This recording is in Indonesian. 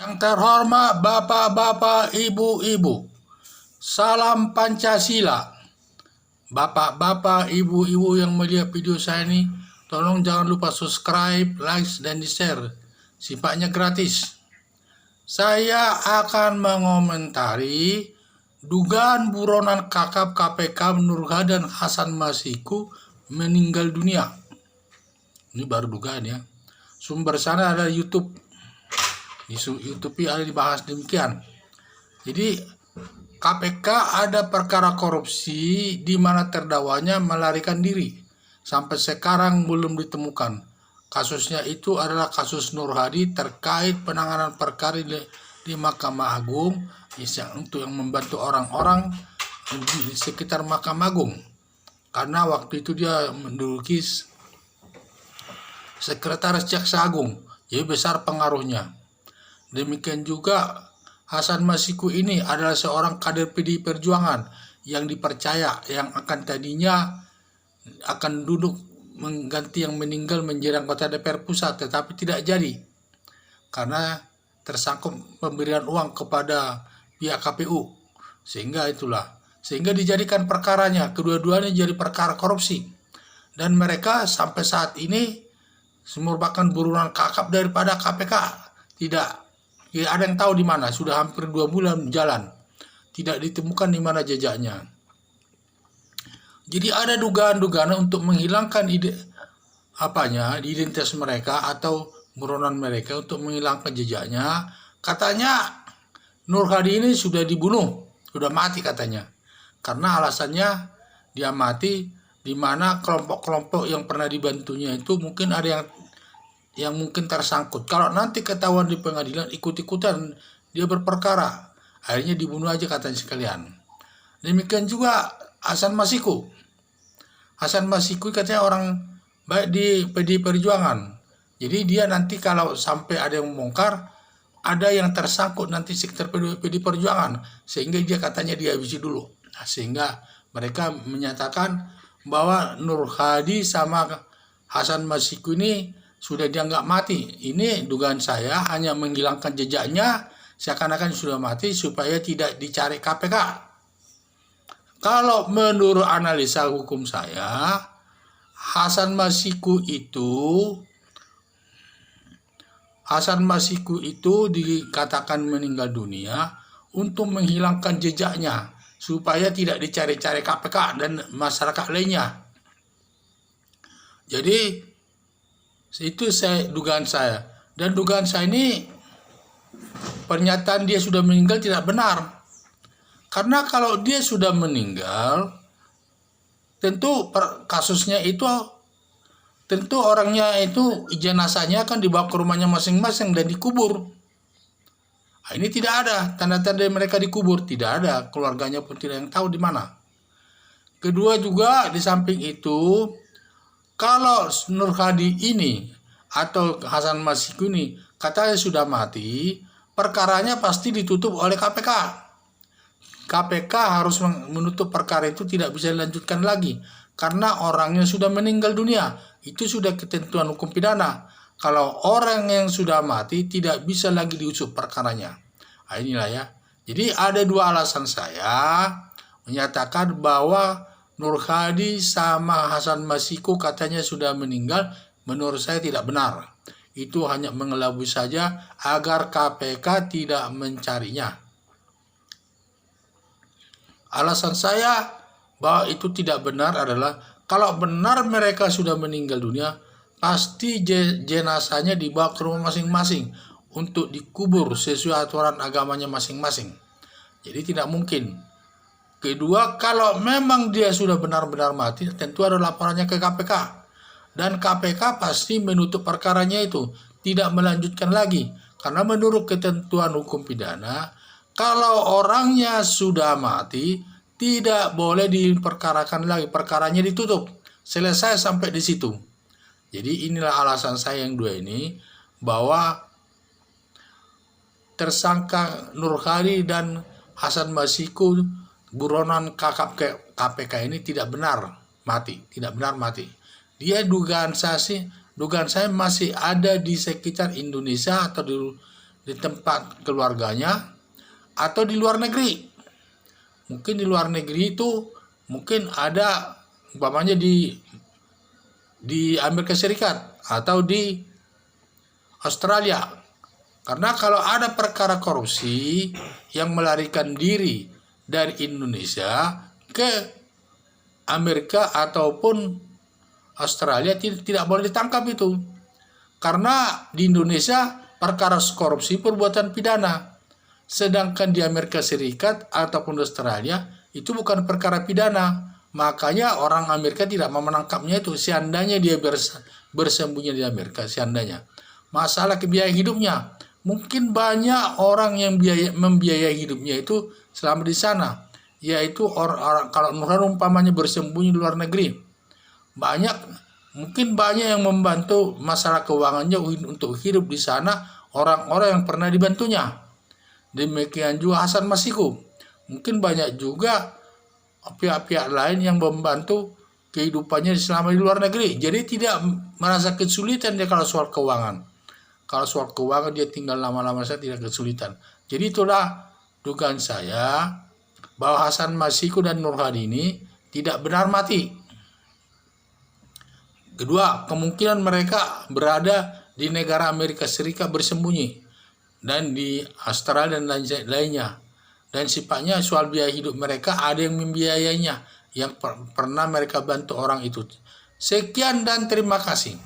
Yang terhormat Bapak-bapak, Ibu-ibu, salam Pancasila. Bapak-bapak, Ibu-ibu yang melihat video saya ini, tolong jangan lupa subscribe, like, dan di-share. Sifatnya gratis. Saya akan mengomentari dugaan buronan kakap KPK Nur Hadi dan Hasan Masiku meninggal dunia. Ini baru dugaan ya. Sumber sana ada YouTube. Di YouTube ada dibahas demikian. Jadi KPK ada perkara korupsi di mana terdakwanya melarikan diri. Sampai sekarang belum ditemukan. Kasusnya itu adalah kasus Nur Hadi terkait penanganan perkara di Mahkamah Agung untuk yang membantu orang-orang di sekitar Mahkamah Agung. Karena waktu itu dia menduduki sekretaris Jaksa Agung, jadi besar pengaruhnya. Demikian juga Hasan Masiku ini adalah seorang kader PDI Perjuangan yang dipercaya yang akan tadinya akan duduk mengganti yang meninggal menjadi anggota DPR Pusat, tetapi tidak jadi karena tersangkut pemberian uang kepada pihak KPU, sehingga dijadikan perkaranya, kedua-duanya jadi perkara korupsi, dan mereka sampai saat ini merupakan buronan kakap daripada KPK. Tidak ada yang tahu di mana, sudah hampir 2 bulan jalan, tidak ditemukan di mana jejaknya. Jadi ada dugaan-dugaan untuk menghilangkan identitas mereka atau buronan mereka untuk menghilangkan jejaknya. Katanya Nur Hadi ini sudah dibunuh, sudah mati katanya. Karena alasannya dia mati di mana kelompok-kelompok yang pernah dibantunya itu mungkin ada yang mungkin tersangkut. Kalau nanti ketahuan di pengadilan ikut-ikutan dia berperkara, akhirnya dibunuh aja katanya sekalian. Demikian juga Hasan Masiku. Hasan Masiku katanya orang baik di PDI Perjuangan. Jadi dia nanti kalau sampai ada yang membongkar, ada yang tersangkut nanti sekitar PDI Perjuangan, sehingga dia katanya dihabisi dulu. Nah, sehingga mereka menyatakan bahwa Nur Hadi sama Hasan Masiku ini sudah dianggap mati. Ini dugaan saya hanya menghilangkan jejaknya, seakan-akan sudah mati supaya tidak dicari KPK. Kalau menurut analisa hukum saya, Hasan Masiku itu dikatakan meninggal dunia untuk menghilangkan jejaknya supaya tidak dicari-cari KPK dan masyarakat lainnya. Jadi itu dugaan saya. Dan dugaan saya ini pernyataan dia sudah meninggal tidak benar. Karena kalau dia sudah meninggal, tentu kasusnya itu, tentu orangnya itu jenazahnya akan dibawa ke rumahnya masing-masing dan dikubur. Nah, ini tidak ada tanda-tanda mereka dikubur, tidak ada, keluarganya pun tidak yang tahu di mana. Kedua juga di samping itu, kalau Nur Hadi ini atau Hasan Masiku ini katanya sudah mati, perkaranya pasti ditutup oleh KPK. KPK harus menutup perkara itu, tidak bisa dilanjutkan lagi karena orangnya sudah meninggal dunia. Itu sudah ketentuan hukum pidana. Kalau orang yang sudah mati tidak bisa lagi diusut perkaranya. Nah, inilah ya. Jadi ada dua alasan saya menyatakan bahwa Nur Hadi sama Hasan Masiku katanya sudah meninggal. Menurut saya tidak benar. Itu hanya mengelabui saja agar KPK tidak mencarinya. Alasan saya bahwa itu tidak benar adalah kalau benar mereka sudah meninggal dunia, pasti jenazahnya dibawa ke rumah masing-masing untuk dikubur sesuai aturan agamanya masing-masing. Jadi tidak mungkin. Kedua, kalau memang dia sudah benar-benar mati, tentu ada laporannya ke KPK. Dan KPK pasti menutup perkaranya itu, tidak melanjutkan lagi. Karena menurut ketentuan hukum pidana, kalau orangnya sudah mati, tidak boleh diperkarakan lagi. Perkaranya ditutup. Selesai sampai di situ. Jadi inilah alasan saya yang dua ini, bahwa tersangka Nur Hadi dan Hasan Masiku, buronan kakap KPK ini tidak benar mati. Tidak benar mati. Dia dugaan saya masih ada di sekitar Indonesia atau di tempat keluarganya atau di luar negeri. Mungkin di luar negeri itu mungkin ada umpamanya di Amerika Serikat atau di Australia. Karena kalau ada perkara korupsi yang melarikan diri dari Indonesia ke Amerika ataupun Australia, tidak boleh ditangkap itu. Karena di Indonesia perkara korupsi perbuatan pidana. Sedangkan di Amerika Serikat ataupun Australia itu bukan perkara pidana. Makanya orang Amerika tidak mau menangkapnya itu. Seandainya dia bersembunyi di Amerika, seandainya. Masalah kebiayaan hidupnya. Mungkin banyak orang yang membiayai hidupnya itu selama di sana. Yaitu orang kalau umpamanya bersembunyi di luar negeri. Mungkin banyak yang membantu masalah keuangannya untuk hidup di sana. Orang-orang yang pernah dibantunya. Demikian juga Hasan Masiku. Mungkin banyak juga pihak-pihak lain yang membantu kehidupannya selama di luar negeri. Jadi tidak merasa kesulitan dia kalau soal keuangan. Kalau soal keuangan dia tinggal lama-lama saja tidak kesulitan. Jadi itulah dugaan saya bahwa Hasan Masiku dan Nur Hadi ini tidak benar mati. Kedua, kemungkinan mereka berada di negara Amerika Serikat bersembunyi. Dan di Australia dan lainnya. Dan sifatnya soal biaya hidup mereka ada yang membiayainya, yang pernah mereka bantu orang itu. Sekian dan terima kasih.